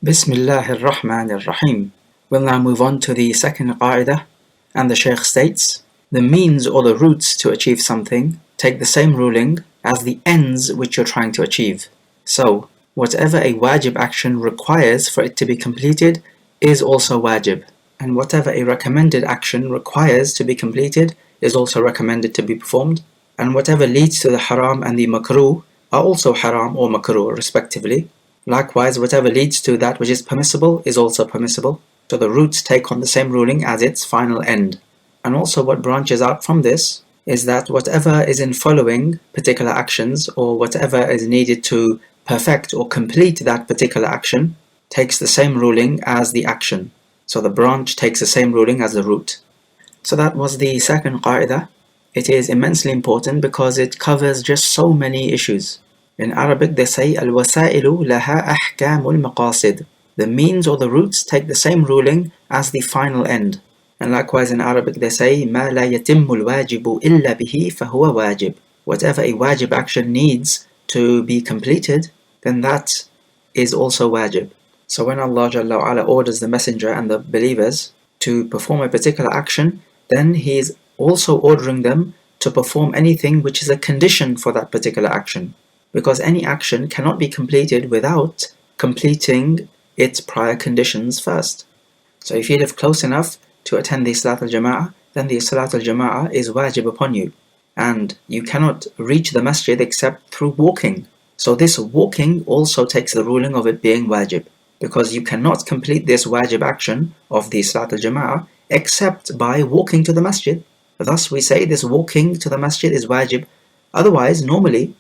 Bismillahir Rahmanir Rahim. We'll now move on to the second qa'idah, and the Shaykh states, the means or the routes to achieve something take the same ruling as the ends which you're trying to achieve. So, whatever a wajib action requires for it to be completed is also wajib, and whatever a recommended action requires to be completed is also recommended to be performed, and whatever leads to the haram and the makruh are also haram or makruh respectively. Likewise, whatever leads to that which is permissible is also permissible. So the routes take on the same ruling as its final end. And also what branches out from this is that whatever is in following particular actions, or whatever is needed to perfect or complete that particular action, takes the same ruling as the action. So the branch takes the same ruling as the root. So that was the second qa'idah. It is immensely important because it covers just so many issues. In Arabic they say al-wasailu laha ahkamul maqasid. The means or the routes take the same ruling as the final end. And likewise in Arabic they say ma la yatimmu al-wajibu illa bihi fahuwa wajib. Whatever a wajib action needs to be completed, then that is also wajib. So when Allah Jalla wa Ala orders the messenger and the believers to perform a particular action, then He is also ordering them to perform anything which is a condition for that particular action. Because any action cannot be completed without completing its prior conditions first. So if you live close enough to attend the Salat al-Jama'ah, then the Salat al-Jama'ah is wajib upon you. And you cannot reach the masjid except through walking. So this walking also takes the ruling of it being wajib. Because you cannot complete this wajib action of the Salat al-Jama'ah except by walking to the masjid. Thus we say this walking to the masjid is wajib. Otherwise, normally,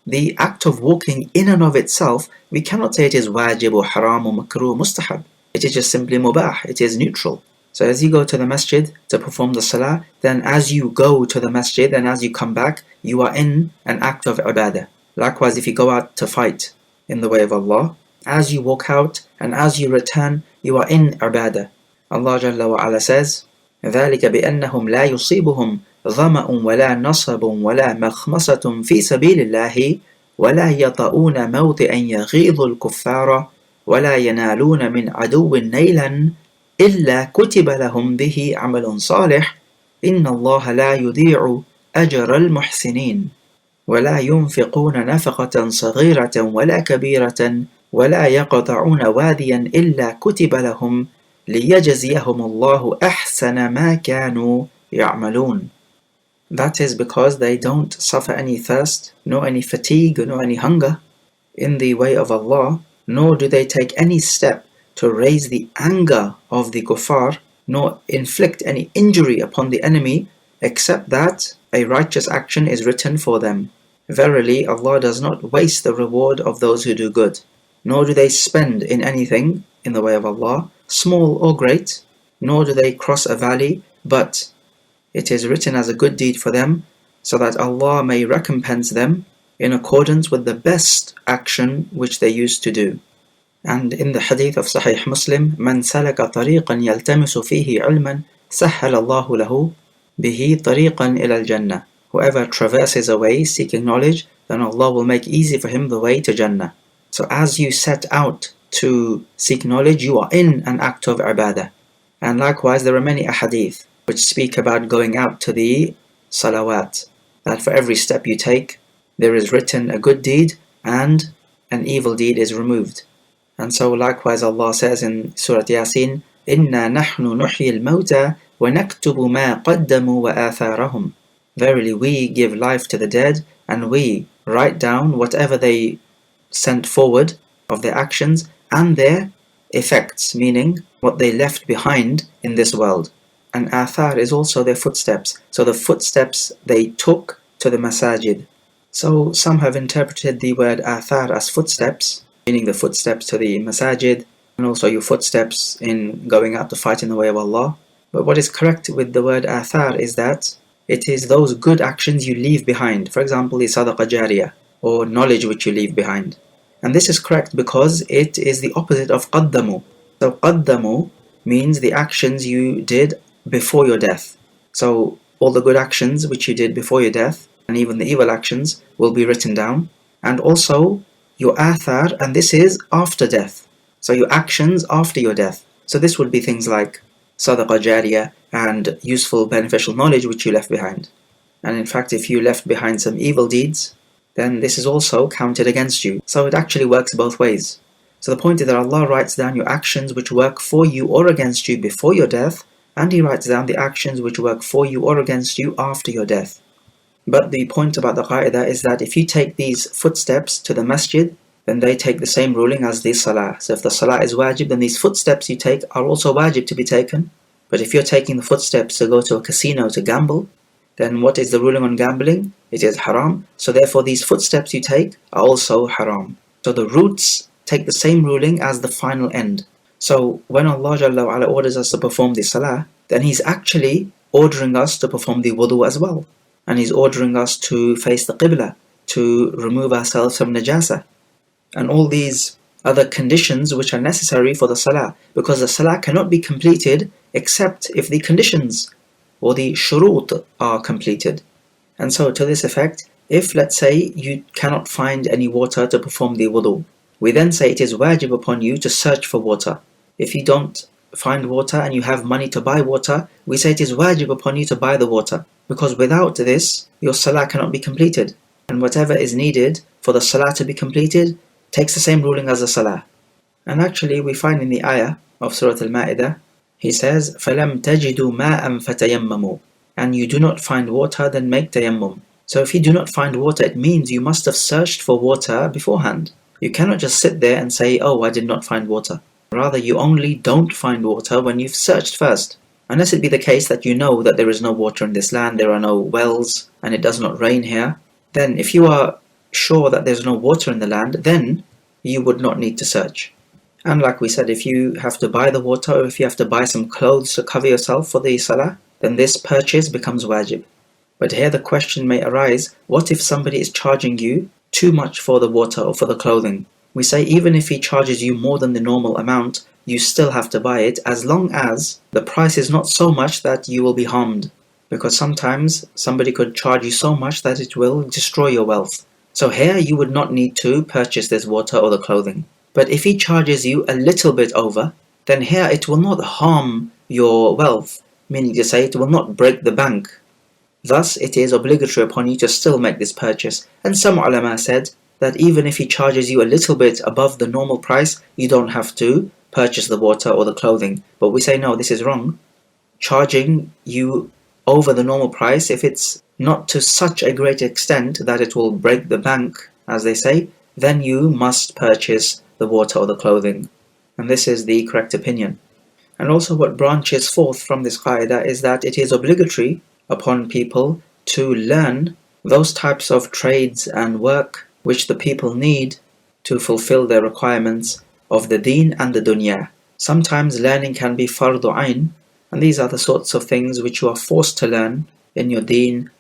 the act of walking in and of itself, we cannot say it is wajib or haram or makruh or mustahab. It is just simply mubah, it is neutral. So as you go to the masjid to perform the salah, then as you go to the masjid and as you come back, you are in an act of ibadah. Likewise, if you go out to fight in the way of Allah, as you walk out and as you return, you are in ibadah. Allah Jalla wa Ala says, ذَلِكَ بِأَنَّهُمْ لَا يُصِيبُهُمْ ظمأ ولا نصب ولا مخمصة في سبيل الله ولا يطؤون موطئا يغيظ الكفار ولا ينالون من عدو نيلا إلا كتب لهم به عمل صالح إن الله لا يضيع أجر المحسنين ولا ينفقون نفقة صغيرة ولا كبيرة ولا يقطعون واديا إلا كتب لهم ليجزيهم الله أحسن ما كانوا يعملون. That is because they don't suffer any thirst, nor any fatigue, nor any hunger in the way of Allah, nor do they take any step to raise the anger of the kuffar, nor inflict any injury upon the enemy, except that a righteous action is written for them. Verily, Allah does not waste the reward of those who do good, nor do they spend in anything in the way of Allah, small or great, nor do they cross a valley, but it is written as a good deed for them, so that Allah may recompense them in accordance with the best action which they used to do. And in the hadith of Sahih Muslim, مَنْ سَلَكَ طَرِيقًا يَلْتَمِسُ فِيهِ عِلْمًا سَهَّلَ اللَّهُ لَهُ بِهِ طَرِيقًا إِلَى الْجَنَّةِ. Whoever traverses a way seeking knowledge, then Allah will make easy for him the way to Jannah. So as you set out to seek knowledge, you are in an act of ibadah. And likewise, there are many ahadith which speak about going out to the salawat, that for every step you take, there is written a good deed and an evil deed is removed. And so likewise Allah says in Surah Yasin, إِنَّا نَحْنُ نُحْيِي الْمَوْتَى وَنَكْتُبُ مَا قَدَّمُوا وَآثَارَهُمْ. Verily we give life to the dead and we write down whatever they sent forward of their actions and their effects, meaning what they left behind in this world. And athar is also their footsteps. So the footsteps they took to the masajid. So some have interpreted the word athar as footsteps, meaning the footsteps to the masajid, and also your footsteps in going out to fight in the way of Allah. But what is correct with the word athar is that it is those good actions you leave behind. For example, the sadaqah jariyah, or knowledge which you leave behind. And this is correct because it is the opposite of qaddamu. So qaddamu means the actions you did before your death. So all the good actions which you did before your death, and even the evil actions, will be written down. And also your athar, and this is after death. So your actions after your death. So this would be things like sadaqah jariyah and useful beneficial knowledge which you left behind. And in fact, if you left behind some evil deeds, then this is also counted against you. So it actually works both ways. So the point is that Allah writes down your actions which work for you or against you before your death, and He writes down the actions which work for you or against you after your death. But the point about the qa'idah is that if you take these footsteps to the masjid, then they take the same ruling as the salah. So if the salah is wajib, then these footsteps you take are also wajib to be taken. But if you're taking the footsteps to go to a casino to gamble, then what is the ruling on gambling? It is haram. So therefore these footsteps you take are also haram. So the roots take the same ruling as the final end. So when Allah Jalla wa Ala orders us to perform the salah, then He's actually ordering us to perform the wudu as well. And He's ordering us to face the qibla, to remove ourselves from najasa, and all these other conditions which are necessary for the salah, because the salah cannot be completed except if the conditions or the shurut are completed. And so to this effect, if let's say you cannot find any water to perform the wudu, we then say it is wajib upon you to search for water. If you don't find water and you have money to buy water, we say it is wajib upon you to buy the water, because without this your salah cannot be completed, and whatever is needed for the salah to be completed takes the same ruling as the salah. And actually we find in the ayah of Surah Al-Ma'idah, He says, فَلَمْ تَجِدُوا مَاءً فَتَيَمَّمُوا, and you do not find water, then make tayammum. So if you do not find water, it means you must have searched for water beforehand. You cannot just sit there and say, oh, I did not find water. Rather, you only don't find water when you've searched first. Unless it be the case that you know that there is no water in this land, there are no wells, and it does not rain here, then if you are sure that there's no water in the land, then you would not need to search. And like we said, if you have to buy the water, or if you have to buy some clothes to cover yourself for the salah, then this purchase becomes wajib. But here the question may arise, what if somebody is charging you too much for the water or for the clothing? We say even if he charges you more than the normal amount, you still have to buy it, as long as the price is not so much that you will be harmed. Because sometimes somebody could charge you so much that it will destroy your wealth. So here you would not need to purchase this water or the clothing. But if he charges you a little bit over, then here it will not harm your wealth, meaning to say it will not break the bank. Thus it is obligatory upon you to still make this purchase. And some ulama said that even if he charges you a little bit above the normal price, you don't have to purchase the water or the clothing. But we say no, this is wrong. Charging you over the normal price, if it's not to such a great extent that it will break the bank, as they say, then you must purchase the water or the clothing. And this is the correct opinion. And also what branches forth from this qaida is that it is obligatory upon people to learn those types of trades and work which the people need to fulfill their requirements of the deen and the dunya. Sometimes learning can be fardu ayn, and these are the sorts of things which you are forced to learn in your deen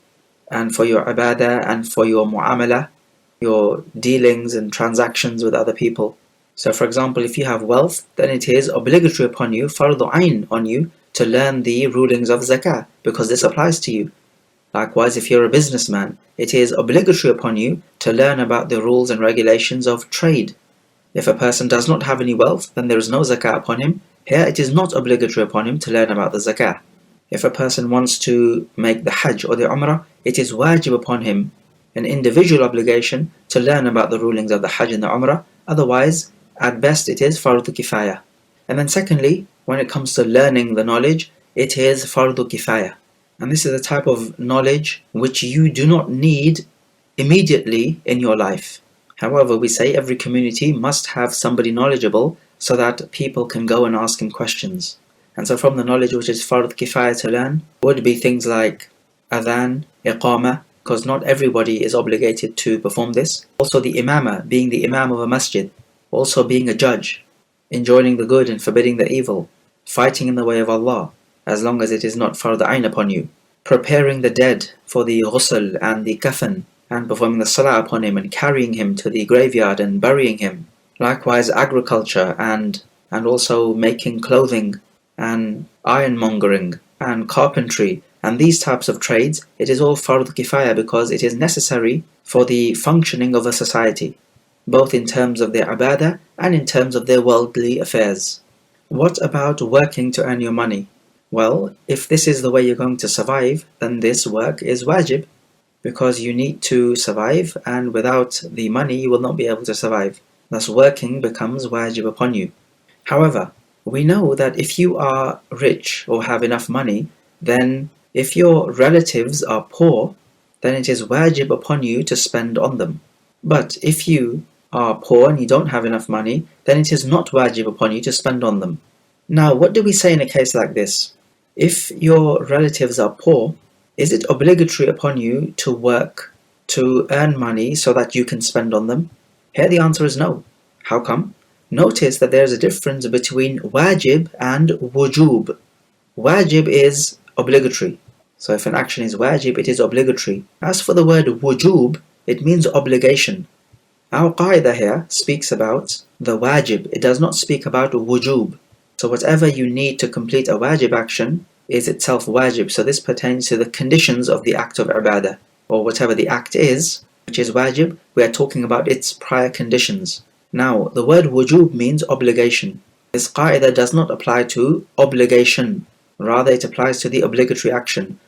and for your ibadah and for your mu'amala, your dealings and transactions with other people. So for example, if you have wealth, then it is obligatory upon you, fardu ayn on you, to learn the rulings of zakah, because this applies to you. Likewise, if you're a businessman, it is obligatory upon you to learn about the rules and regulations of trade. If a person does not have any wealth, then there is no zakah upon him. Here it is not obligatory upon him to learn about the zakah. If a person wants to make the hajj or the umrah, it is wajib upon him, an individual obligation, to learn about the rulings of the hajj and the umrah. Otherwise, at best it is fardu kifaya. And then secondly, when it comes to learning the knowledge, it is fardu kifaya. And this is a type of knowledge which you do not need immediately in your life. However, we say every community must have somebody knowledgeable so that people can go and ask him questions. And so from the knowledge which is fard kifaya to learn would be things like adhan, iqama, because not everybody is obligated to perform this. Also the imama, being the imam of a masjid. Also being a judge, enjoining the good and forbidding the evil, fighting in the way of Allah, as long as it is not fard ayn upon you. Preparing the dead for the ghusl and the kafan, and performing the salah upon him and carrying him to the graveyard and burying him. Likewise agriculture and also making clothing and ironmongering and carpentry and these types of trades, it is all fard kifaya because it is necessary for the functioning of a society. both in terms of their ibadah and in terms of their worldly affairs. What about working to earn your money? Well, if this is the way you're going to survive, then this work is wajib, because you need to survive, and without the money you will not be able to survive. Thus working becomes wajib upon you. However, we know that if you are rich or have enough money, then if your relatives are poor, then it is wajib upon you to spend on them. But if you are poor and you don't have enough money, then it is not wajib upon you to spend on them. Now, what do we say in a case like this? If your relatives are poor, is it obligatory upon you to work to earn money so that you can spend on them? Here the answer is no. How come? Notice that there is a difference between wajib and wujub. Wajib is obligatory. So if an action is wajib, it is obligatory. As for the word wujub, it means obligation. Our qaida here speaks about the wajib. It does not speak about wujub. So whatever you need to complete a wajib action is itself wajib. So this pertains to the conditions of the act of ibadah, or whatever the act is, which is wajib, we are talking about its prior conditions. Now, the word wujub means obligation. This qaida does not apply to obligation. Rather, it applies to the obligatory action.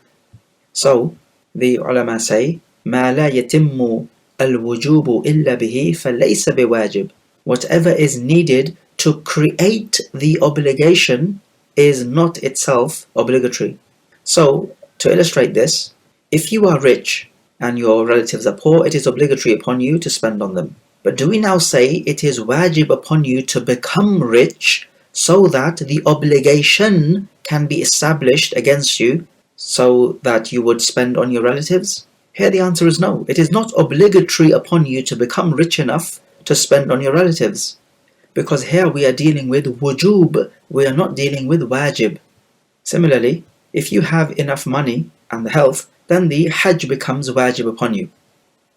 So, the ulama say, مَا لَا يَتِمُّ الْوُجُوبُ إِلَّا بِهِ فَلَيْسَ بِوَاجِبٍ. Whatever is needed to create the obligation is not itself obligatory. So, to illustrate this, if you are rich and your relatives are poor, it is obligatory upon you to spend on them. But do we now say it is wajib upon you to become rich so that the obligation can be established against you so that you would spend on your relatives? Here the answer is no. It is not obligatory upon you to become rich enough to spend on your relatives. Because here we are dealing with wujub, we are not dealing with wajib. Similarly, if you have enough money and the health, then the hajj becomes wajib upon you.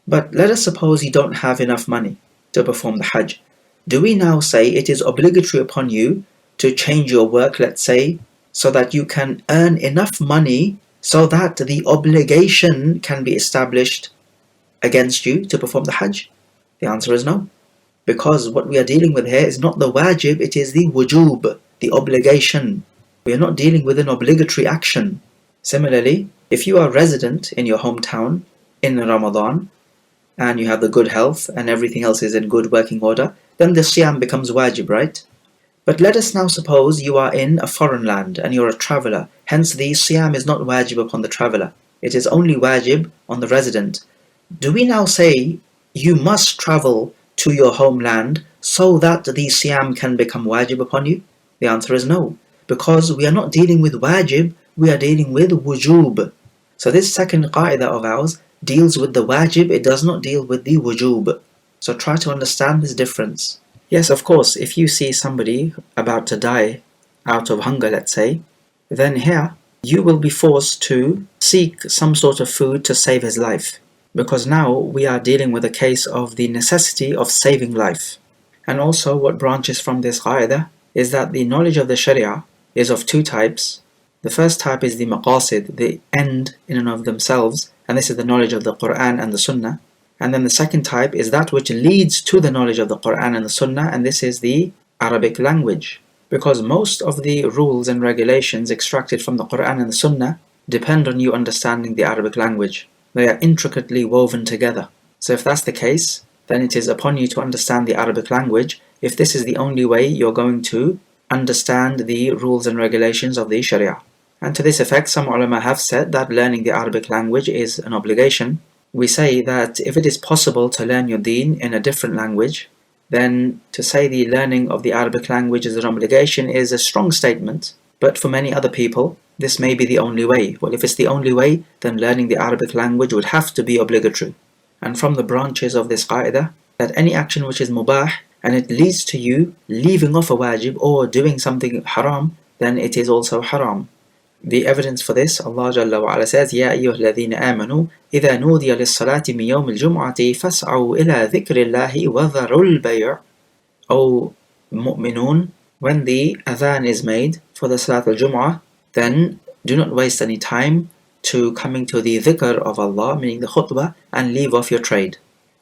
But let us suppose you don't have enough money to perform the hajj. Do we now say it is obligatory upon you to change your work, let's say, so that you can earn enough money so that the obligation can be established against you to perform the hajj? The answer is no. Because what we are dealing with here is not the wajib, it is the wujub, the obligation. We are not dealing with an obligatory action. Similarly, if you are resident in your hometown in Ramadan, and you have the good health and everything else is in good working order, then the siyam becomes wajib, right? But let us now suppose you are in a foreign land and you're a traveller, hence the siyam is not wajib upon the traveller. It is only wajib on the resident. Do we now say you must travel to your homeland so that the siyam can become wajib upon you? The answer is no, because we are not dealing with wajib, we are dealing with wujub. So this second qaida of ours deals with the wajib, it does not deal with the wujub. So try to understand this difference. Yes, of course, if you see somebody about to die out of hunger, let's say, then here you will be forced to seek some sort of food to save his life. Because now we are dealing with a case of the necessity of saving life. And also what branches from this qaida is that the knowledge of the sharia is of two types. The first type is the maqasid, the end in and of themselves, and this is the knowledge of the Quran and the Sunnah. And then the second type is that which leads to the knowledge of the Quran and the Sunnah, and this is the Arabic language. Because most of the rules and regulations extracted from the Quran and the Sunnah depend on you understanding the Arabic language. They are intricately woven together. So if that's the case, then it is upon you to understand the Arabic language, if this is the only way you're going to understand the rules and regulations of the Sharia. And to this effect, some ulama have said that learning the Arabic language is an obligation. We say that if it is possible to learn your deen in a different language, then to say the learning of the Arabic language is an obligation is a strong statement. But for many other people, this may be the only way. Well, if it's the only way, then learning the Arabic language would have to be obligatory. And from the branches of this qaida, that any action which is mubah, and it leads to you leaving off a wajib or doing something haram, then it is also haram. The evidence for this, Allah Jalla wa Ala says, يَا أَيُّهَا الَّذِينَ آمَنُوا إِذَا نُودِيَ لِلصَّلَاةِ مِنْ يَوْمِ الْجُمْعَةِ فَاسْعَوْا إِلَى ذِكْرِ اللَّهِ وَذَرُوا الْبَيْعَ. O mu'minun, when the adhan is made for the Salat al-Jum'ah, then do not waste any time to coming to the dhikr of Allah, meaning the khutbah, and leave off your trade.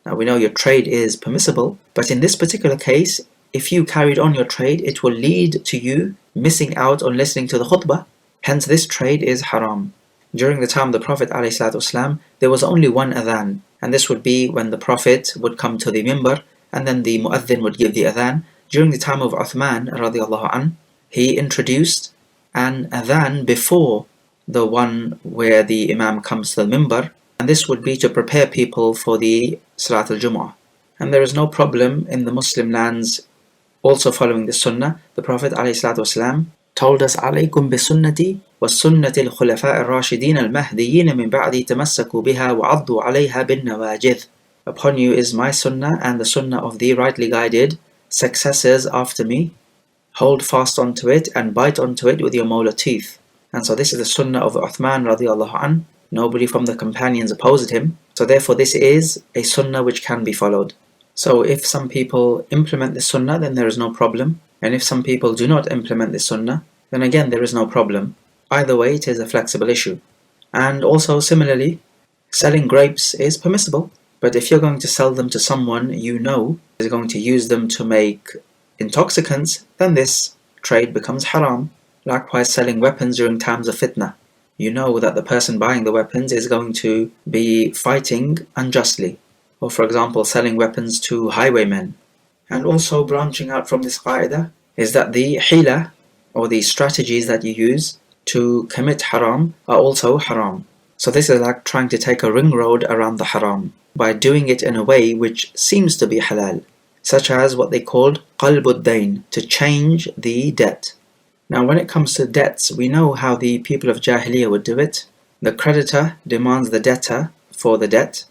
Now we know your trade is permissible, but in this particular case, if you carried on your trade, it will lead to you missing out on listening to the khutbah. Hence this trade is haram. During the time of the Prophet ﷺ, there was only one adhan, and this would be when the Prophet would come to the mimbar, and then the mu'adhin would give the adhan. During the time of Uthman radiallahu anh, he introduced an adhan before the one where the Imam comes to the mimbar, and this would be to prepare people for the Salat al-Jumu'ah. And there is no problem in the Muslim lands also following the Sunnah. The Prophet ﷺ told us, عليكم بسنتي والسنة الخلفاء الراشدين المهديين من بعدي تمسكوا بها وعضوا عليها بالنواجذ. Upon you is my Sunnah and the Sunnah of the rightly guided successors after me. Hold fast onto it and bite onto it with your molar teeth. And so this is the Sunnah of Uthman radiallahu anh. Nobody from the companions opposed him. So therefore this is a Sunnah which can be followed. So if some people implement the Sunnah, then there is no problem. And if some people do not implement the Sunnah, then again there is no problem. Either way, it is a flexible issue. And also similarly, selling grapes is permissible. But if you're going to sell them to someone you know is going to use them to make intoxicants, then this trade becomes haram. Likewise, selling weapons during times of fitna. You know that the person buying the weapons is going to be fighting unjustly. Or for example, selling weapons to highwaymen. And also branching out from this qaida is that the hila, or the strategies that you use to commit haram, are also haram. So this is like trying to take a ring road around the haram by doing it in a way which seems to be halal, such as what they called qalbud dayn, to change the debt. Now when it comes to debts, we know how the people of Jahiliyyah would do it. The creditor demands the debtor for the debt.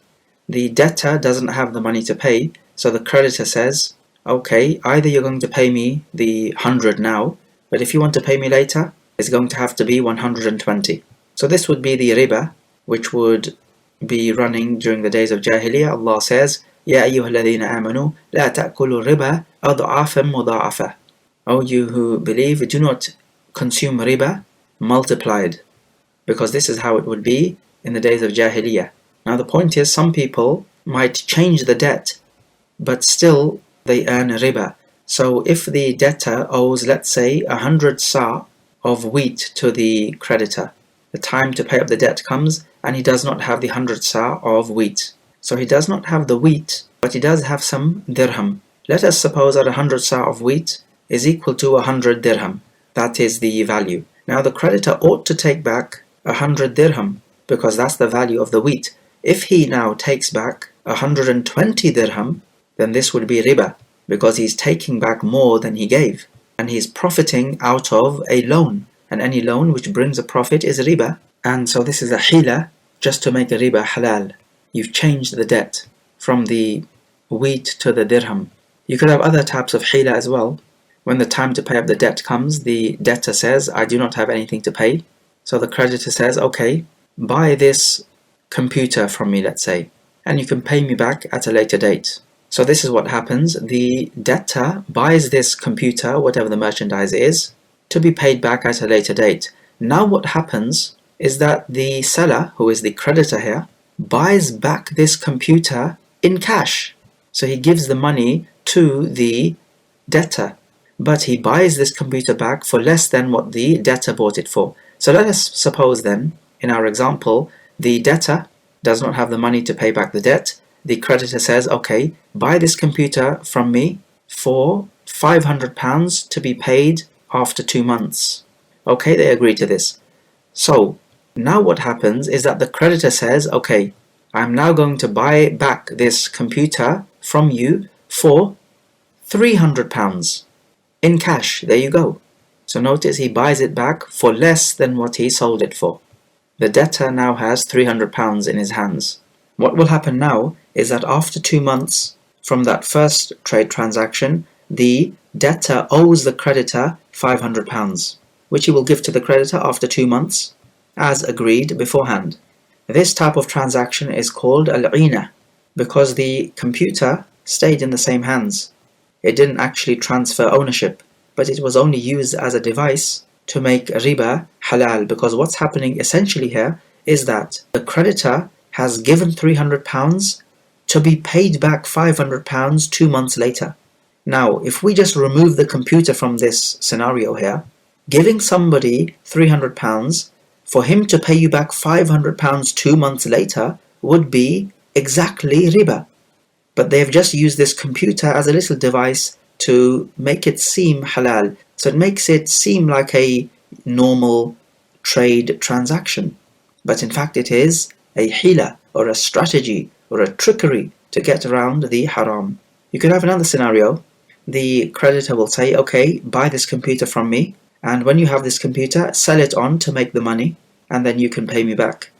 The debtor doesn't have the money to pay, so the creditor says, okay, either you're going to pay me the 100 now, but if you want to pay me later, it's going to have to be 120. So this would be the riba, which would be running during the days of Jahiliyyah. Allah says, يَا أَيُّهَا الَّذِينَ آمَنُوا لَا تَأْكُلُوا الرِّبَا أَضْعَافًا مُضَاعَفًا. O you who believe, do not consume riba multiplied, because this is how it would be in the days of Jahiliyyah. Now the point is, some people might change the debt, but still they earn riba. So if the debtor owes, let's say, 100 sa of wheat to the creditor, the time to pay up the debt comes and he does not have the 100 sa of wheat. So he does not have the wheat, but he does have some dirham. Let us suppose that 100 sa of wheat is equal to 100 dirham. That is the value. Now the creditor ought to take back 100 dirham, because that's the value of the wheat. If he now takes back 120 dirham, then this would be riba, because he's taking back more than he gave, and he's profiting out of a loan, and any loan which brings a profit is riba. And so this is a hila, just to make a riba halal. You've changed the debt from the wheat to the dirham. You could have other types of hila as well. When the time to pay up the debt comes, the debtor says, I do not have anything to pay. So the creditor says, okay, buy this computer from me, let's say, and you can pay me back at a later date. So this is what happens. The debtor buys this computer, whatever the merchandise is, to be paid back at a later date. Now what happens is that the seller, who is the creditor here, buys back this computer in cash. So he gives the money to the debtor, but he buys this computer back for less than what the debtor bought it for. So let us suppose then, in our example, the debtor does not have the money to pay back the debt. The creditor says, okay, buy this computer from me for £500 to be paid after 2 months. Okay, they agree to this. So now what happens is that the creditor says, okay, I'm now going to buy back this computer from you for £300 in cash. There you go. So notice he buys it back for less than what he sold it for. The debtor now has £300 in his hands. What will happen now is that after 2 months from that first trade transaction, the debtor owes the creditor £500, which he will give to the creditor after 2 months, as agreed beforehand. This type of transaction is called al-'ina, because the computer stayed in the same hands. It didn't actually transfer ownership, but it was only used as a device to make riba halal, because what's happening essentially here is that the creditor has given £300 to be paid back £500 2 months later. Now, if we just remove the computer from this scenario here, giving somebody £300 for him to pay you back £500 2 months later would be exactly riba. But they've just used this computer as a little device to make it seem halal. So it makes it seem like a normal trade transaction. But in fact it is a hila, or a strategy, or a trickery to get around the haram. You could have another scenario. The creditor will say, okay, buy this computer from me, and when you have this computer, sell it on to make the money, and then you can pay me back.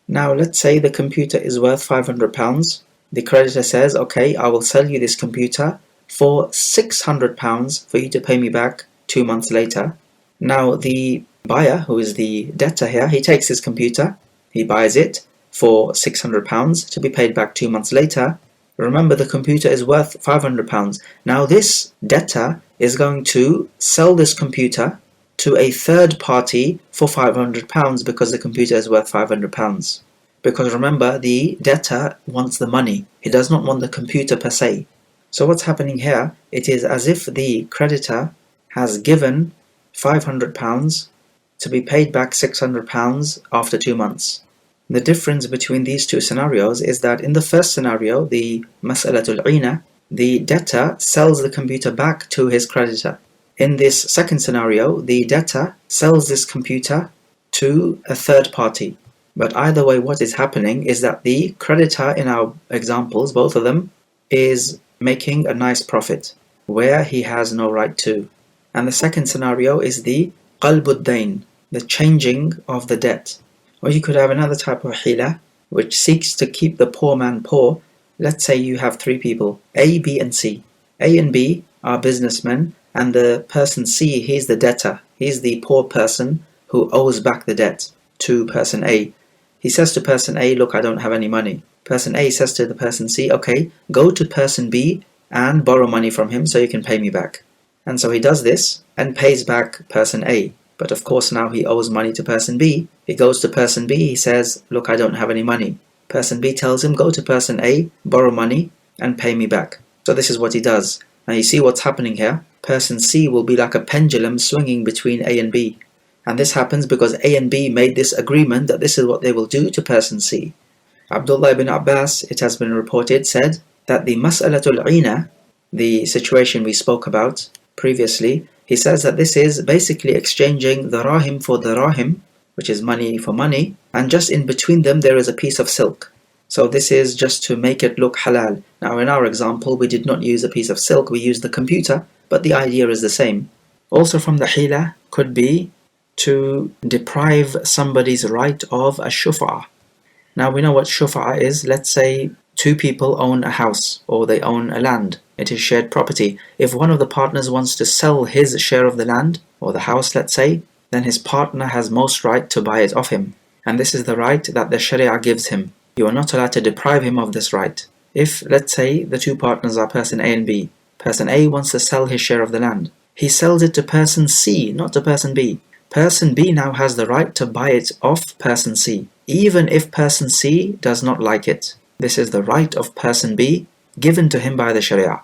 Now let's say the computer is worth £500. The creditor says, okay, I will sell you this computer for £600 for you to pay me back 2 months later. Now the buyer, who is the debtor here, he takes his computer, he buys it for £600 to be paid back 2 months later. Remember, the computer is worth £500. Now this debtor is going to sell this computer to a third party for £500 because the computer is worth £500. Because remember, the debtor wants the money. He does not want the computer per se. So what's happening here? It is as if the creditor has given £500 to be paid back £600 after 2 months. The difference between these two scenarios is that in the first scenario, the mas'alatul ina, the debtor sells the computer back to his creditor. In this second scenario, the debtor sells this computer to a third party. But either way, what is happening is that the creditor in our examples, both of them, is making a nice profit where he has no right to. And the second scenario is the qalbud dain, the changing of the debt. Or you could have another type of hila which seeks to keep the poor man poor. Let's say you have 3 people, A, B and C. A and B are businessmen, and the person C, he's the debtor. He's the poor person who owes back the debt to person A. He says to person A, look, I don't have any money. Person A says to the person C, okay, go to person B and borrow money from him so you can pay me back. And so he does this and pays back person A. But of course now he owes money to person B. He goes to person B, he says, look, I don't have any money. Person B tells him, go to person A, borrow money and pay me back. So this is what he does. Now you see what's happening here. Person C will be like a pendulum swinging between A and B. And this happens because A and B made this agreement that this is what they will do to person C. Abdullah ibn Abbas, it has been reported, said that the mas'alatul ina, the situation we spoke about previously, he says that this is basically exchanging the rahim for the rahim, which is money for money, and just in between them there is a piece of silk. So this is just to make it look halal. Now in our example we did not use a piece of silk, we used the computer, but the idea is the same. Also from the hila could be to deprive somebody's right of a shufa'a. Now we know what shufa'a is. Let's say 2 people own a house or they own a land. It is shared property. If one of the partners wants to sell his share of the land or the house, let's say, then his partner has most right to buy it off him. And this is the right that the Sharia gives him. You are not allowed to deprive him of this right. If, let's say, the 2 partners are person A and B. Person A wants to sell his share of the land. He sells it to person C, not to person B. Person B now has the right to buy it off person C, even if person C does not like it. This is the right of person B given to him by the Sharia.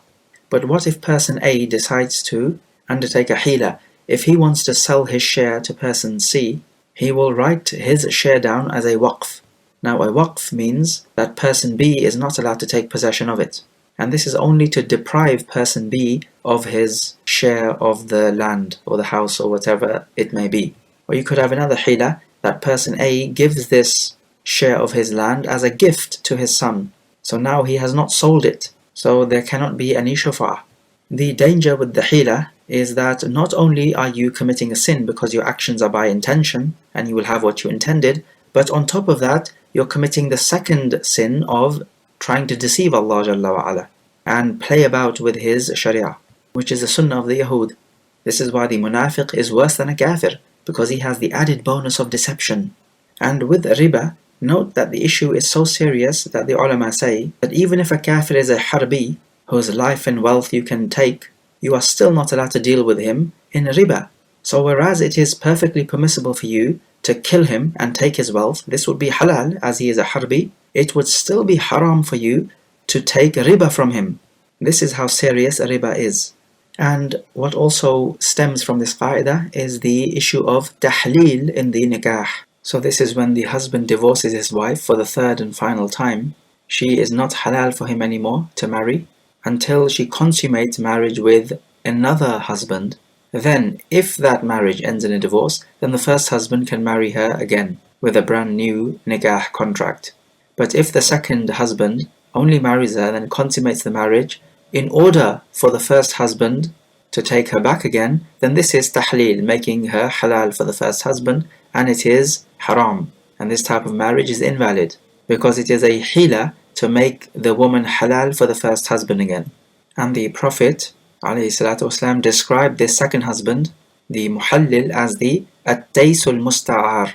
But what if person A decides to undertake a hila? If he wants to sell his share to person C, he will write his share down as a waqf. Now a waqf means that person B is not allowed to take possession of it. And this is only to deprive person B of his share of the land or the house or whatever it may be. Or you could have another hila, that person A gives this share of his land as a gift to his son. So now he has not sold it. So there cannot be any shufa'ah. The danger with the hila is that not only are you committing a sin because your actions are by intention and you will have what you intended, but on top of that you're committing the second sin of trying to deceive Allah Jalla wa Ala and play about with His Sharia, which is the sunnah of the Yahud. This is why the munafiq is worse than a kafir, because he has the added bonus of deception. And with riba, note that the issue is so serious that the ulama say that even if a kafir is a harbi, whose life and wealth you can take, you are still not allowed to deal with him in riba. So whereas it is perfectly permissible for you to kill him and take his wealth, this would be halal as he is a harbi, it would still be haram for you to take riba from him. This is how serious riba is. And what also stems from this qaida is the issue of tahleel in the nikah. So this is when the husband divorces his wife for the third and final time. She is not halal for him anymore to marry until she consummates marriage with another husband. Then, if that marriage ends in a divorce, then the first husband can marry her again with a brand new nikah contract. But if the second husband only marries her and then consummates the marriage in order for the first husband to take her back again, then this is tahleel, making her halal for the first husband, and it is haram. And this type of marriage is invalid because it is a hila to make the woman halal for the first husband again. And the Prophet ﷺ described this second husband, the muhallil, as the at-taysul musta'ar,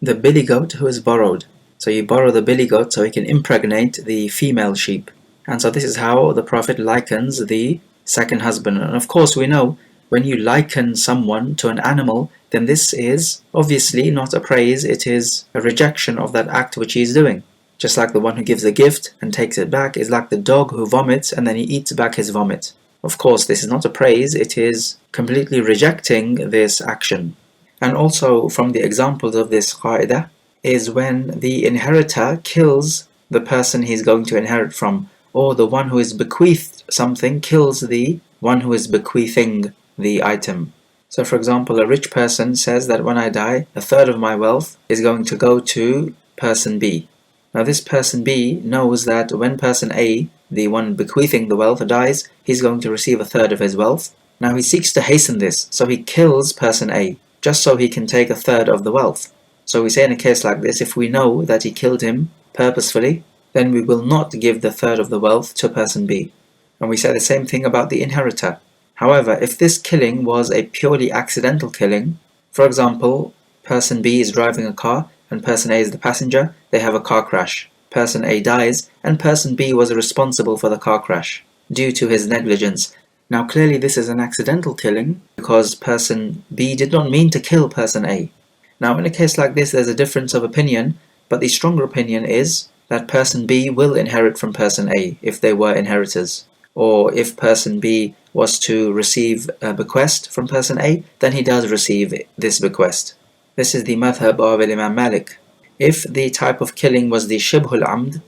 the billy goat who is borrowed. So you borrow the billy goat so he can impregnate the female sheep. And so this is how the Prophet likens the second husband. And of course we know when you liken someone to an animal, then this is obviously not a praise, it is a rejection of that act which he is doing. Just like the one who gives a gift and takes it back is like the dog who vomits and then he eats back his vomit. Of course, this is not a praise, it is completely rejecting this action. And also from the examples of this qaida is when the inheritor kills the person he's going to inherit from, or the one who is bequeathed something kills the one who is bequeathing the item. So for example, a rich person says that when I die, a third of my wealth is going to go to person B. Now this person B knows that when person A, the one bequeathing the wealth, dies, he's going to receive a third of his wealth. Now he seeks to hasten this, so he kills person A, just so he can take a third of the wealth. So we say in a case like this, if we know that he killed him purposefully, then we will not give the third of the wealth to person B. And we say the same thing about the inheritor. However, if this killing was a purely accidental killing, for example, person B is driving a car and person A is the passenger, they have a car crash. Person A dies and person B was responsible for the car crash due to his negligence. Now clearly this is an accidental killing because person B did not mean to kill person A. Now in a case like this there's a difference of opinion, but the stronger opinion is that person B will inherit from person A if they were inheritors. Or if person B was to receive a bequest from person A, then he does receive this bequest. This is the madhab of Imam Malik. If the type of killing was the shibhul amd,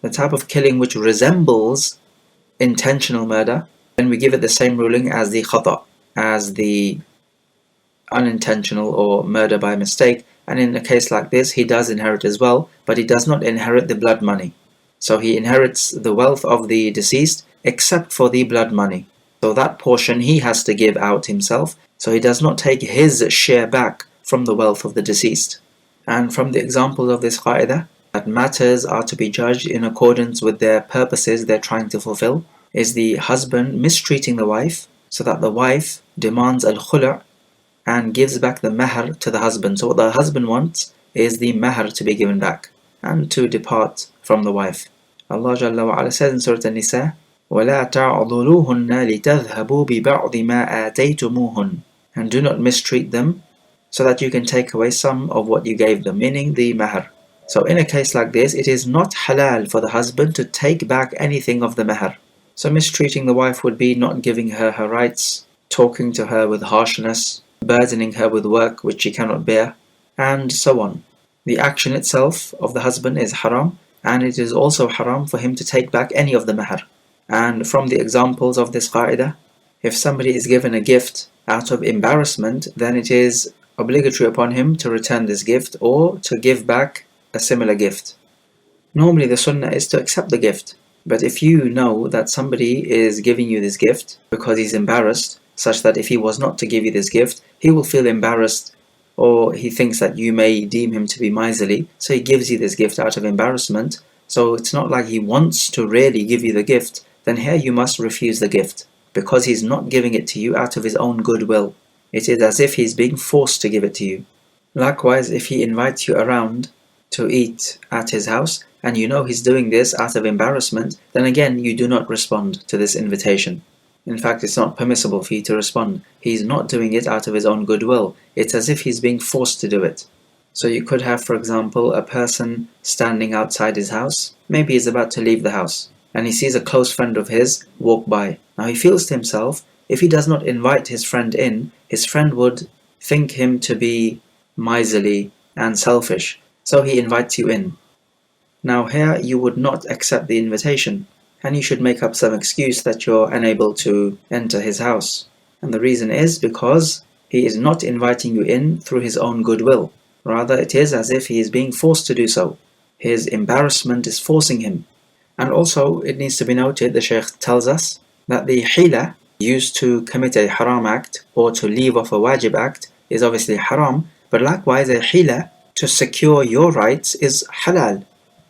the type of killing which resembles intentional murder, then we give it the same ruling as the khata, as the unintentional or murder by mistake. And in a case like this, he does inherit as well, but he does not inherit the blood money. So he inherits the wealth of the deceased except for the blood money. So that portion he has to give out himself, so he does not take his share back from the wealth of the deceased. And from the example of this qaida, that matters are to be judged in accordance with their purposes they're trying to fulfill, is the husband mistreating the wife, so that the wife demands al-khulu' and gives back the mahr to the husband. So what the husband wants is the mahr to be given back and to depart from the wife. Allah Jalla wa Ala says in Surah An-Nisa, وَلَا تَعْضُلُوهُنَّ لِتَذْهَبُوا بِبَعْضِ مَا آتَيْتُمُوهُنَّ, and do not mistreat them so that you can take away some of what you gave them, meaning the mahr. So in a case like this, it is not halal for the husband to take back anything of the mahr. So mistreating the wife would be not giving her her rights, talking to her with harshness, burdening her with work which she cannot bear, and so on. The action itself of the husband is haram, and it is also haram for him to take back any of the mahr. And from the examples of this qaida, if somebody is given a gift out of embarrassment, then it is obligatory upon him to return this gift or to give back a similar gift. Normally the sunnah is to accept the gift, but if you know that somebody is giving you this gift because he's embarrassed, such that if he was not to give you this gift, he will feel embarrassed, or he thinks that you may deem him to be miserly, so he gives you this gift out of embarrassment, so it's not like he wants to really give you the gift, then here you must refuse the gift, because he's not giving it to you out of his own goodwill. It is as if he's being forced to give it to you. Likewise, if he invites you around to eat at his house, and you know he's doing this out of embarrassment, then again you do not respond to this invitation. In fact, it's not permissible for you to respond. He's not doing it out of his own goodwill. It's as if he's being forced to do it. So you could have, for example, a person standing outside his house. Maybe he's about to leave the house. and he sees a close friend of his walk by. Now he feels to himself, if he does not invite his friend in, his friend would think him to be miserly and selfish, so he invites you in. Now here you would not accept the invitation, and you should make up some excuse that you're unable to enter his house. And the reason is because he is not inviting you in through his own goodwill. Rather, it is as if he is being forced to do so. His embarrassment is forcing him. And also, it needs to be noted, the Shaykh tells us, that the hila used to commit a haram act or to leave off a wajib act is obviously haram, but likewise a hila to secure your rights is halal.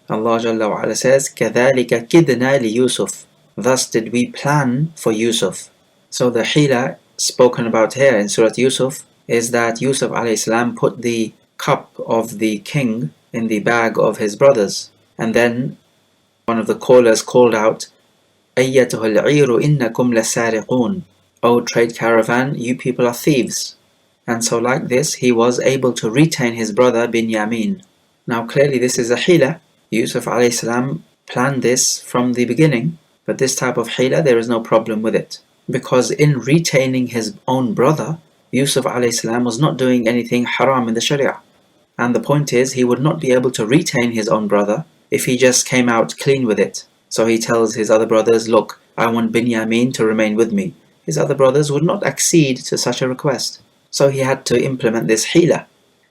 Allah Jalla wa Ala says, كَذَلِكَ كِدْنَا لِيُوسُف. Thus did we plan for Yusuf. So the hila spoken about here in Surah Yusuf is that Yusuf alayhi salam put the cup of the king in the bag of his brothers. And then one of the callers called out, أَيَّتُهَا الْعِيرُ إِنَّكُمْ لَسَارِقُونَ. O trade caravan, you people are thieves. And so like this, he was able to retain his brother Binyamin. Now clearly this is a hila. Yusuf alayhi salam planned this from the beginning, but this type of hila, there is no problem with it. Because in retaining his own brother, Yusuf alayhi salam was not doing anything haram in the sharia. And the point is, he would not be able to retain his own brother if he just came out clean with it. So he tells his other brothers, look, I want Binyamin to remain with me. His other brothers would not accede to such a request. So he had to implement this hila.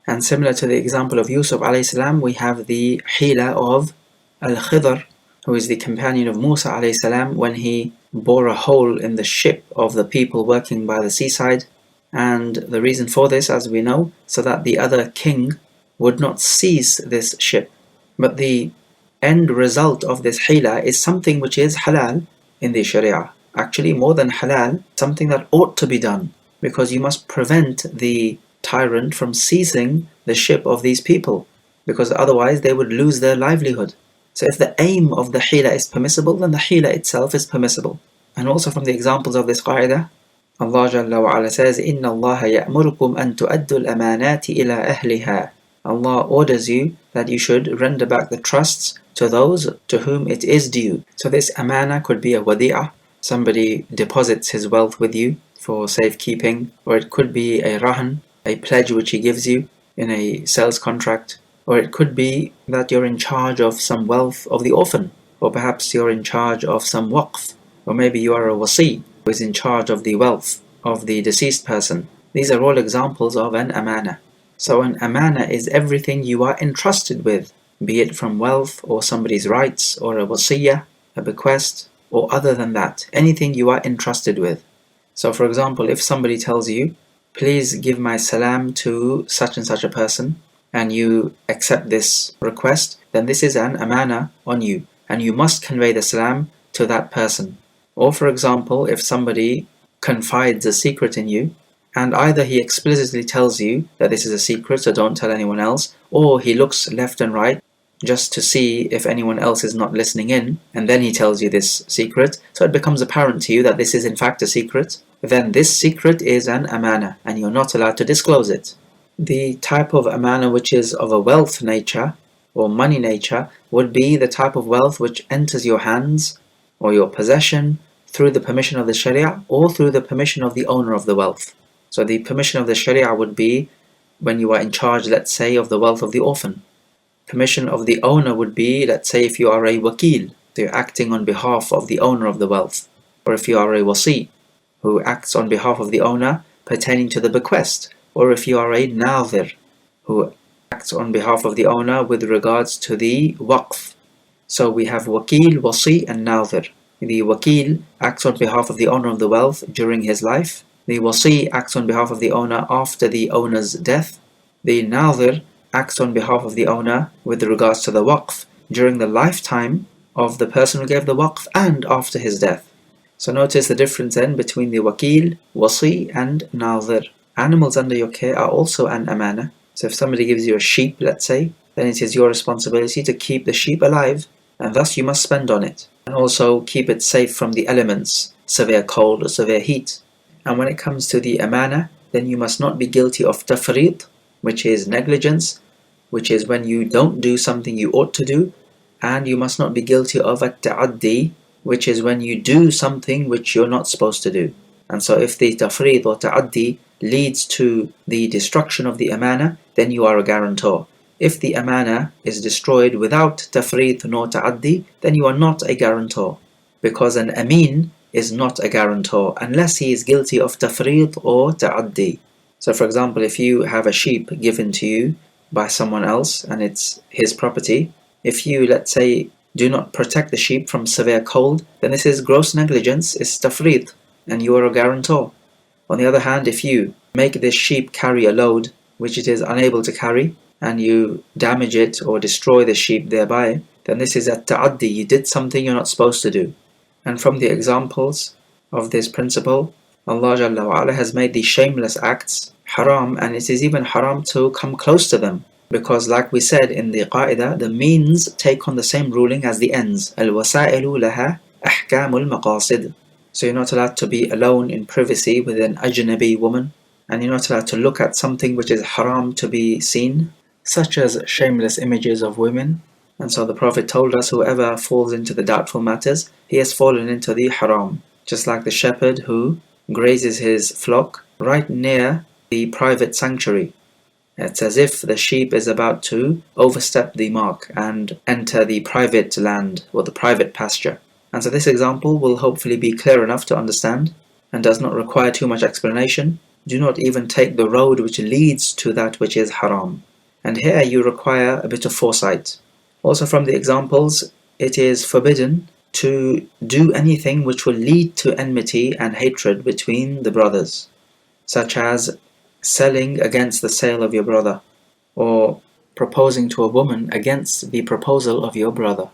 And similar to the example of Yusuf alayhi salam, we have the hila of Al-Khidr, who is the companion of Musa alayhi salam, when he bore a hole in the ship of the people working by the seaside. And the reason for this, as we know, so that the other king would not seize this ship. But the end result of this hila is something which is halal in the sharia. Actually, more than halal, something that ought to be done, because you must prevent the tyrant from seizing the ship of these people, because otherwise they would lose their livelihood. So if the aim of the hila is permissible, then the hila itself is permissible. And also from the examples of this qa'idah, Allah Jalla wa Ala says, إِنَّ اللَّهَ يَأْمُرُكُمْ أَن تُؤَدُّوا الْأَمَانَاتِ إِلَىٰ أَهْلِهَا. Allah orders you that you should render back the trusts to those to whom it is due. So this amana could be a wadi'ah. Somebody deposits his wealth with you for safekeeping, or it could be a rahan, a pledge which he gives you in a sales contract, or it could be that you're in charge of some wealth of the orphan, or perhaps you're in charge of some waqf, or maybe you are a wasi who is in charge of the wealth of the deceased person. These are all examples of an amana. So an amana is everything you are entrusted with, be it from wealth or somebody's rights or a wasiyah, a bequest, or other than that, anything you are entrusted with. So for example, if somebody tells you, please give my salam to such and such a person, and you accept this request, then this is an amana on you, and you must convey the salam to that person. Or for example, if somebody confides a secret in you, and either he explicitly tells you that this is a secret, so don't tell anyone else, or he looks left and right just to see if anyone else is not listening in, and then he tells you this secret, so it becomes apparent to you that this is in fact a secret, then this secret is an amana, and you're not allowed to disclose it. The type of amana which is of a wealth nature, or money nature, would be the type of wealth which enters your hands, or your possession, through the permission of the sharia, or through the permission of the owner of the wealth. So the permission of the sharia would be when you are in charge, let's say, of the wealth of the orphan. Permission of the owner would be, let's say, if you are a wakil, so you're acting on behalf of the owner of the wealth, or if you are a wasi, who acts on behalf of the owner pertaining to the bequest, or if you are a nadhir, who acts on behalf of the owner with regards to the waqf. So we have wakil, wasi, and nadhir. The wakil acts on behalf of the owner of the wealth during his life. The wasi acts on behalf of the owner after the owner's death. The nadhir acts on behalf of the owner with regards to the waqf during the lifetime of the person who gave the waqf and after his death. So notice the difference then between the wakil, wasi, and nadhir. Animals under your care are also an amana. So if somebody gives you a sheep, let's say, then it is your responsibility to keep the sheep alive, and thus you must spend on it, and also keep it safe from the elements, severe cold or severe heat. And when it comes to the amana, then you must not be guilty of tafreed, which is negligence, which is when you don't do something you ought to do, and you must not be guilty of at-ta'addi, which is when you do something which you're not supposed to do. And so if the tafreed or ta'addi leads to the destruction of the amana, then you are a guarantor. If the amana is destroyed without tafreed nor ta'addi, then you are not a guarantor, because an amin is not a guarantor unless he is guilty of tafreed or ta'addi. So for example, if you have a sheep given to you by someone else and it's his property, if you, let's say, do not protect the sheep from severe cold, then this is gross negligence, is tafreed, and you are a guarantor. On the other hand, if you make this sheep carry a load which it is unable to carry, and you damage it or destroy the sheep thereby, then this is a ta'addi, you did something you're not supposed to do. And from the examples of this principle, Allah Jalla wa Ala has made these shameless acts haram, and it is even haram to come close to them. Because like we said in the qa'idah, the means take on the same ruling as the ends. Al-wasailu laha ahkamul maqasid. So you're not allowed to be alone in privacy with an ajnabi woman, and you're not allowed to look at something which is haram to be seen, such as shameless images of women. And so the Prophet told us, whoever falls into the doubtful matters, he has fallen into the haram. Just like the shepherd who grazes his flock right near the private sanctuary. It's as if the sheep is about to overstep the mark and enter the private land or the private pasture. And so this example will hopefully be clear enough to understand and does not require too much explanation. Do not even take the road which leads to that which is haram. And here you require a bit of foresight. Also from the examples, it is forbidden to do anything which will lead to enmity and hatred between the brothers, such as selling against the sale of your brother, or proposing to a woman against the proposal of your brother.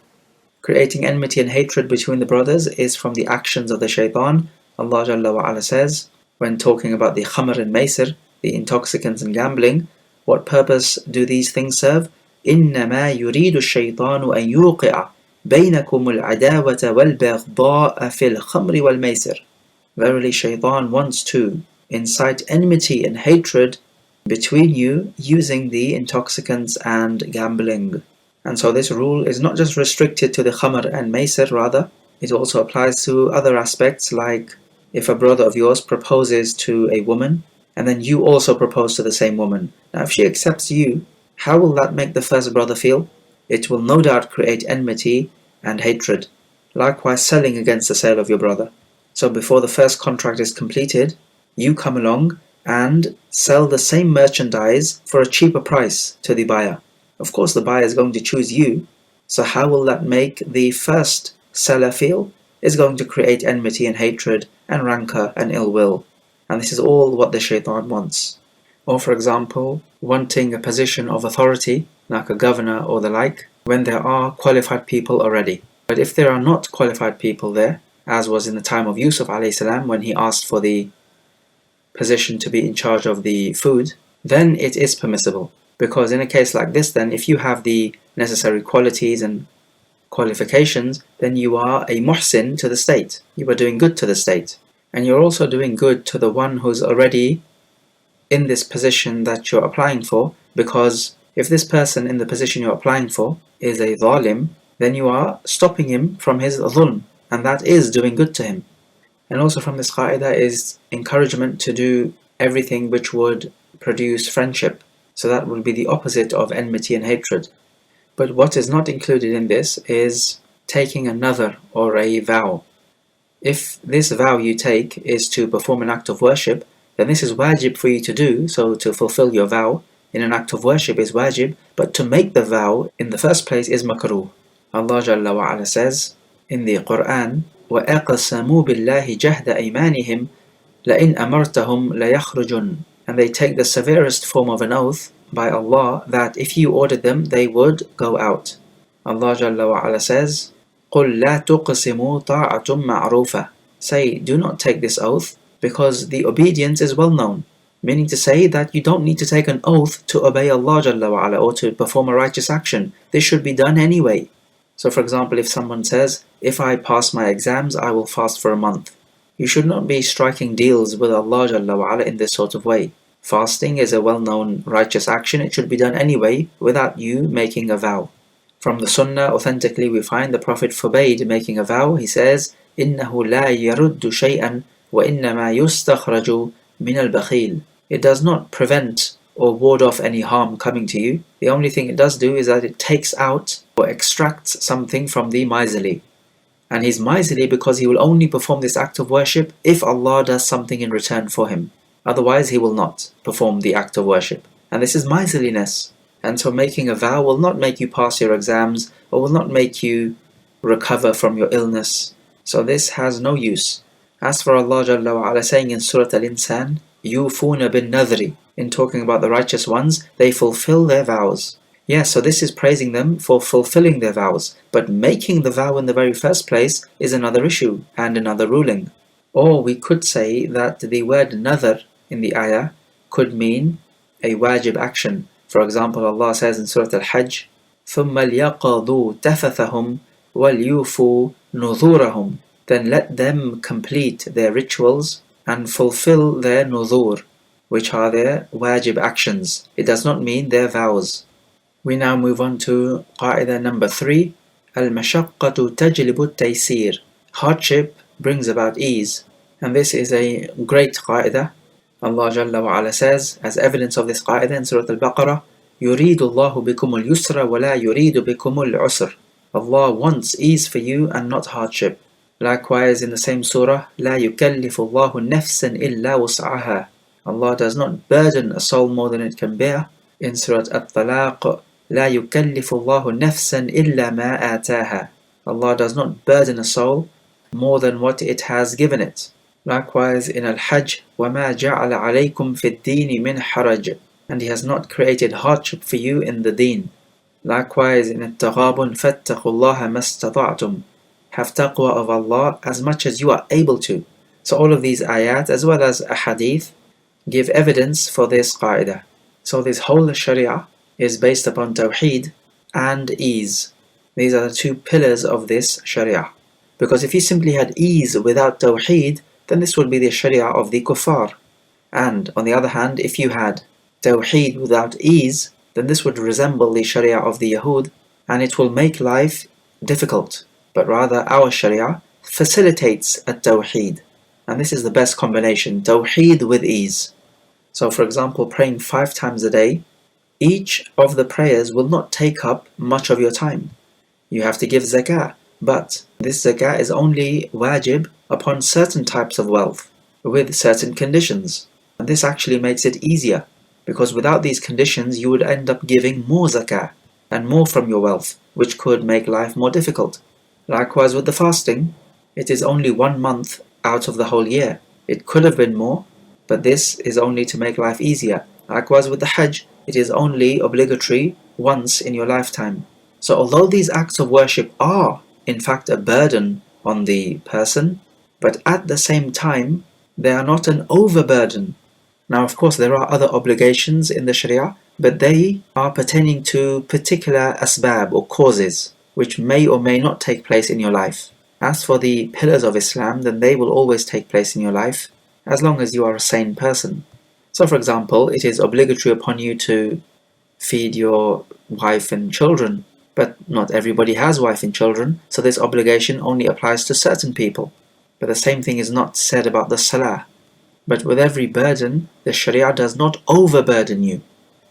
Creating enmity and hatred between the brothers is from the actions of the shaitan. Allah Jalla wa Ala says, when talking about the khamr and maisir, the intoxicants and gambling, what purpose do these things serve? إِنَّمَا يُرِيدُ الشَّيْطَانُ أَن يُوقِعَ بَيْنَكُمُ الْعَدَاوَةَ وَالْبَغْضَاءَ فِي الْخَمْرِ وَالْمَيْسِرِ. Verily shaitan wants to incite enmity and hatred between you using the intoxicants and gambling. And so this rule is not just restricted to the khamr and maisir, rather it also applies to other aspects, like if a brother of yours proposes to a woman and then you also propose to the same woman. Now if she accepts you, how will that make the first brother feel? It will no doubt create enmity and hatred. Likewise, selling against the sale of your brother. So before the first contract is completed, you come along and sell the same merchandise for a cheaper price to the buyer. Of course the buyer is going to choose you, so how will that make the first seller feel? It's going to create enmity and hatred and rancor and ill will. And this is all what the shaitan wants. Or for example, wanting a position of authority, like a governor or the like, when there are qualified people already. But if there are not qualified people there, as was in the time of Yusuf alayhi salam when he asked for the position to be in charge of the food, then it is permissible. Because in a case like this, then if you have the necessary qualities and qualifications, then you are a muhsin to the state. You are doing good to the state. And you're also doing good to the one who's already in this position that you're applying for, because if this person in the position you're applying for is a zalim, then you are stopping him from his dhulm, and that is doing good to him. And also from this qa'idah is encouragement to do everything which would produce friendship, so that would be the opposite of enmity and hatred. But what is not included in this is taking a nadhr or a vow. If this vow you take is to perform an act of worship, then this is wajib for you to do. So to fulfill your vow in an act of worship is wajib, but to make the vow in the first place is makruh. Allah Jalla wa Ala says in the Quran, وَأَقْسَمُوا بِاللَّهِ جَهْدَ أَيْمَانِهِمْ لَإِنْ أَمَرْتَهُمْ لَيَخْرُجُنَّ. And they take the severest form of an oath by Allah that if you ordered them, they would go out. Allah Jalla wa Ala says, قُلْ لَا تُقْسِمُوا طَاعَةٌ مَعْرُوفَةٌ. Say, do not take this oath, because the obedience is well known. Meaning to say that you don't need to take an oath to obey Allah Jalla wa Ala or to perform a righteous action. This should be done anyway. So for example, if someone says, if I pass my exams, I will fast for a month. You should not be striking deals with Allah Jalla wa Ala in this sort of way. Fasting is a well-known righteous action. It should be done anyway without you making a vow. From the Sunnah, authentically, we find the Prophet forbade making a vow. He says, إِنَّهُ لَا يَرُدُّ شَيْئًا وَإِنَّمَا يُسْتَخْرَجُ مِنَ الْبَخِيلِ. It does not prevent or ward off any harm coming to you. The only thing it does do is that it takes out or extracts something from the miserly. And he's miserly because he will only perform this act of worship if Allah does something in return for him. Otherwise, he will not perform the act of worship. And this is miserliness. And so making a vow will not make you pass your exams or will not make you recover from your illness. So this has no use. As for Allah Jalla wa Ala saying in Surah Al-Insan, يُوفُونَ بِالنَّذْرِ, in talking about the righteous ones, they fulfill their vows. Yes, so this is praising them for fulfilling their vows, but making the vow in the very first place is another issue and another ruling. Or we could say that the word nadhr in the ayah could mean a wajib action. For example, Allah says in Surah Al-Hajj, ثُمَّ لْيَقَضُوا تَفَثَهُمْ وَلْيُوفُوا نُذُورَهُمْ. Then let them complete their rituals and fulfill their nuzur, which are their wajib actions. It does not mean their vows. We now move on to qa'idah number 3. Al-mashaqqatu tajlibu at-taysir. Hardship brings about ease. And this is a great qa'idah. Allah Jalla wa Ala says, as evidence of this qa'idah in Surah Al-Baqarah, يُرِيدُ اللَّهُ بِكُمُ الْيُسْرَ وَلَا يُرِيدُ بِكُمُ الْعُسْرَ. Allah wants ease for you and not hardship. Likewise in the same surah, لَا يُكَلِّفُ اللَّهُ نَفْسًا إِلَّا وُسْعَهَا. Allah does not burden a soul more than it can bear. In Surah At-Talaq, لا يكلف الله نفسا إلا ما آتاها. Allah does not burden a soul more than what it has given it. Likewise in Al-Hajj, وَمَا جَعَلَ عَلَيْكُمْ فِي الدِّينِ مِنْ حَرَجٍ. And He has not created hardship for you in the deen. Likewise in At-Taghabun, فَاتَّقُوا اللَّهَ مَا اسْتَطَعْتُمْ. Have taqwa of Allah as much as you are able to. So all of these ayat as well as a hadith give evidence for this qa'idah. So this whole sharia is based upon tawheed and ease. These are the two pillars of this sharia. Because if you simply had ease without tawheed, then this would be the sharia of the kuffar. And on the other hand, if you had tawheed without ease, then this would resemble the sharia of the Yahud, and it will make life difficult. But rather our sharia facilitates at-tawheed. And this is the best combination, tawheed with ease. So for example, praying 5 times a day, each of the prayers will not take up much of your time. You have to give zakah, but this zakah is only wajib upon certain types of wealth, with certain conditions. And this actually makes it easier, because without these conditions you would end up giving more zakah, and more from your wealth, which could make life more difficult. Likewise with the fasting, it is only 1 month out of the whole year. It could have been more, but this is only to make life easier. Likewise with the Hajj, it is only obligatory once in your lifetime. So although these acts of worship are in fact a burden on the person, but at the same time they are not an overburden. Now of course there are other obligations in the Sharia, but they are pertaining to particular asbab or causes which may or may not take place in your life. As for the pillars of Islam, then they will always take place in your life as long as you are a sane person. So for example, it is obligatory upon you to feed your wife and children, but not everybody has wife and children, so this obligation only applies to certain people. But the same thing is not said about the salah. But with every burden, the sharia does not overburden you.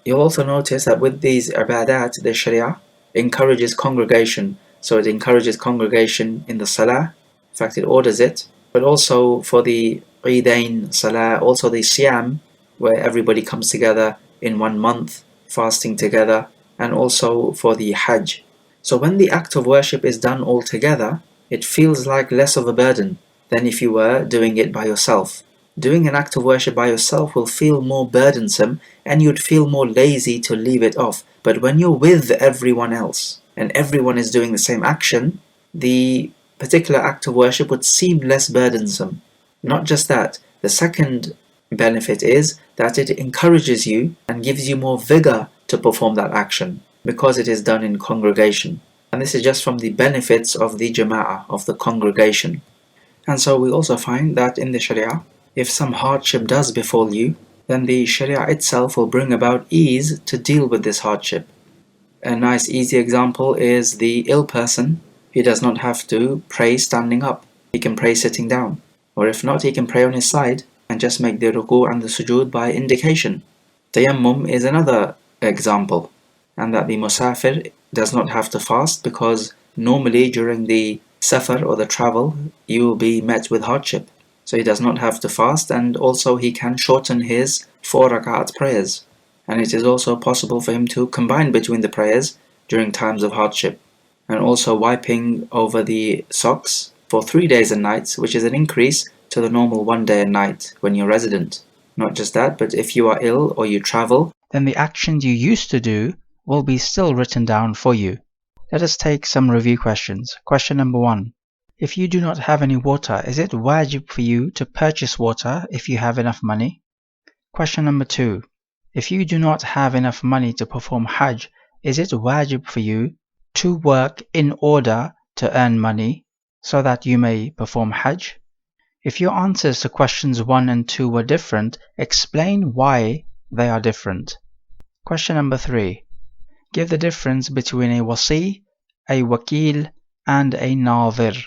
You'll also notice that with these ibadat, the sharia encourages congregation. So it encourages congregation in the salah, in fact it orders it, but also for the Eidain salah, also the siyam, where everybody comes together in 1 month, fasting together, and also for the Hajj. So when the act of worship is done all together, it feels like less of a burden than if you were doing it by yourself. Doing an act of worship by yourself will feel more burdensome, and you'd feel more lazy to leave it off. But when you're with everyone else, and everyone is doing the same action, the particular act of worship would seem less burdensome. Not just that, the second benefit is that it encourages you and gives you more vigor to perform that action, because it is done in congregation. And this is just from the benefits of the jama'ah, of the congregation. And so we also find that in the sharia, if some hardship does befall you, then the sharia itself will bring about ease to deal with this hardship. A nice easy example is the ill person. He does not have to pray standing up. He can pray sitting down. Or if not, he can pray on his side and just make the ruku' and the sujood by indication. Tayammum is another example, and that the musafir does not have to fast because normally during the safar or the travel you will be met with hardship. So he does not have to fast, and also he can shorten his 4 rak'at prayers. And it is also possible for him to combine between the prayers during times of hardship. And also wiping over the socks for 3 days and nights, which is an increase to the normal 1 day and night when you're resident. Not just that, but if you are ill or you travel, then the actions you used to do will be still written down for you. Let us take some review questions. Question number 1. If you do not have any water, is it wajib for you to purchase water if you have enough money? Question number 2. If you do not have enough money to perform Hajj, is it wajib for you to work in order to earn money so that you may perform Hajj? If your answers to questions 1 and 2 were different, explain why they are different. Question number 3. Give the difference between a wasi, a wakil, and a nadhir.